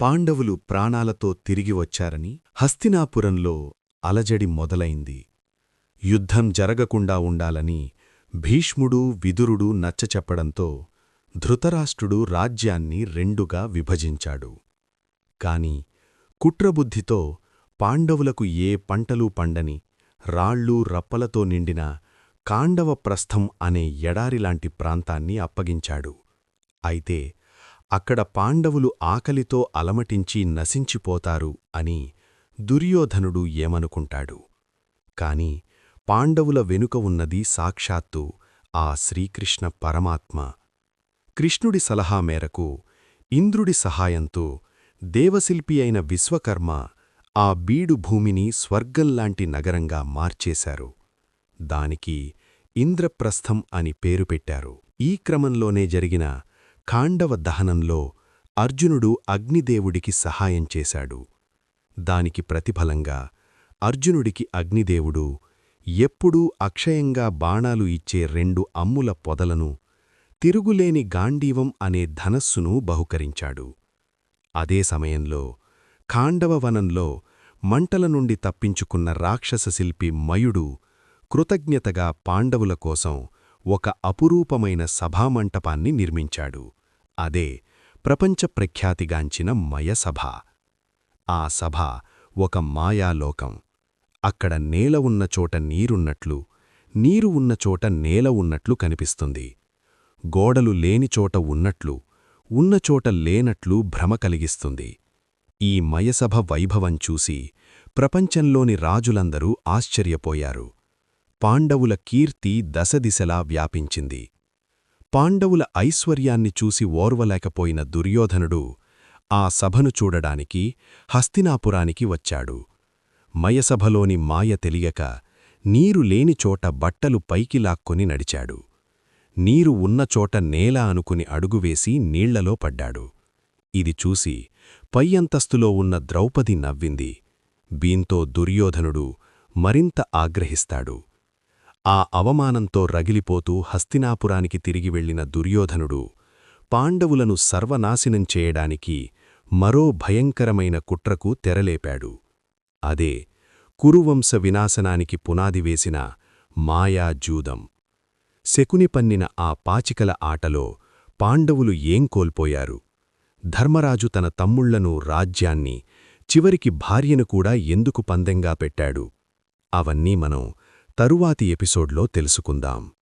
పాండవులు ప్రాణాలతో తిరిగి వచ్చారని హస్తినాపురంలో అలజడి మొదలైంది. యుద్ధం జరగకుండా ఉండాలని భీష్ముడు విదురుడు నచ్చచెప్పడంతో ధృతరాష్ట్రుడు రాజ్యాన్ని రెండుగా విభజించాడు. కాని కుట్రబుద్ధితో పాండవులకు ఏ పంటలూ పండని, రాళ్ళూ రప్పలతో నిండిన కాండవప్రస్థం అనే ఎడారిలాంటి ప్రాంతాన్ని అప్పగించాడు. అయితే అక్కడ పాండవులు ఆకలితో అలమటించి నశించిపోతారు అని దుర్యోధనుడు ఏమనుకుంటాడు. కాని పాండవుల వెనుక ఉన్నది సాక్షాత్తు ఆ శ్రీకృష్ణ పరమాత్మ. కృష్ణుడి సలహా మేరకు ఇంద్రుడి సహాయంతో దేవశిల్పి అయిన విశ్వకర్మ ఆ బీడు భూమిని స్వర్గంలాంటి నగరంగా మార్చేశారు. దానికి ఇంద్రప్రస్థం అని పేరు పెట్టారు. ఈ క్రమంలోనే జరిగిన ఖాండవ దహనంలో అర్జునుడు అగ్నిదేవుడికి సహాయం చేశాడు. దానికి ప్రతిఫలంగా అర్జునుడికి అగ్నిదేవుడు ఎప్పుడూ అక్షయంగా బాణాలు ఇచ్చే 2 అమ్ముల పొదలను, తిరుగులేని గాండీవం అనే ధనస్సును బహుకరించాడు. అదే సమయంలో ఖాండవవనంలో మంటల నుండి తప్పించుకున్న రాక్షస శిల్పి మయుడు కృతజ్ఞతగా పాండవుల కోసం ఒక అపురూపమైన సభామంటపాన్ని నిర్మించాడు. అదే ప్రపంచ ప్రఖ్యాతిగాంచిన మయసభ. ఆ సభ ఒక మాయాలోకం. అక్కడ నేల ఉన్న చోట నీరున్నట్లు, నీరు ఉన్న చోట నేల ఉన్నట్లు కనిపిస్తుంది. గోడలు లేని చోట ఉన్నట్లు, ఉన్న చోట లేనట్లు భ్రమ కలిగిస్తుంది. ఈ మయసభ వైభవం చూసి ప్రపంచంలోని రాజులందరూ ఆశ్చర్యపోయారు. పాండవుల కీర్తి దశదిశలా వ్యాపించింది. పాండవుల ఐశ్వర్యాన్ని చూసి ఓర్వలేకపోయిన దుర్యోధనుడు ఆ సభను చూడడానికి హస్తినాపురానికి వచ్చాడు. మయసభలోని మాయ తెలియక నీరు లేని చోట బట్టలు పైకి లాక్కొని నడిచాడు. నీరు ఉన్నచోట నేల అనుకుని అడుగువేసి నీళ్లలో పడ్డాడు. ఇది చూసి పై అంతస్తులో ఉన్న ద్రౌపది నవ్వింది. దీంతో దుర్యోధనుడు మరింత ఆగ్రహిస్తాడు. ఆ అవమానంతో రగిలిపోతూ హస్తినాపురానికి తిరిగి వెళ్లిన దుర్యోధనుడు పాండవులను సర్వనాశనం చేయడానికి మరో భయంకరమైన కుట్రకు తెరలేపాడు. అదే కురువంశ వినాశనానికి పునాది వేసిన మాయాజూదం. శకుని పన్నిన ఆ పాచికల ఆటలో పాండవులు ఏం కోల్పోయారు? ధర్మరాజు తన తమ్ముళ్లను, రాజ్యాన్ని, చివరికి భార్యను కూడా ఎందుకు పందెంగా పెట్టాడు? అవన్నీ మనం తరువాతి ఎపిసోడ్లో తెలుసుకుందాం.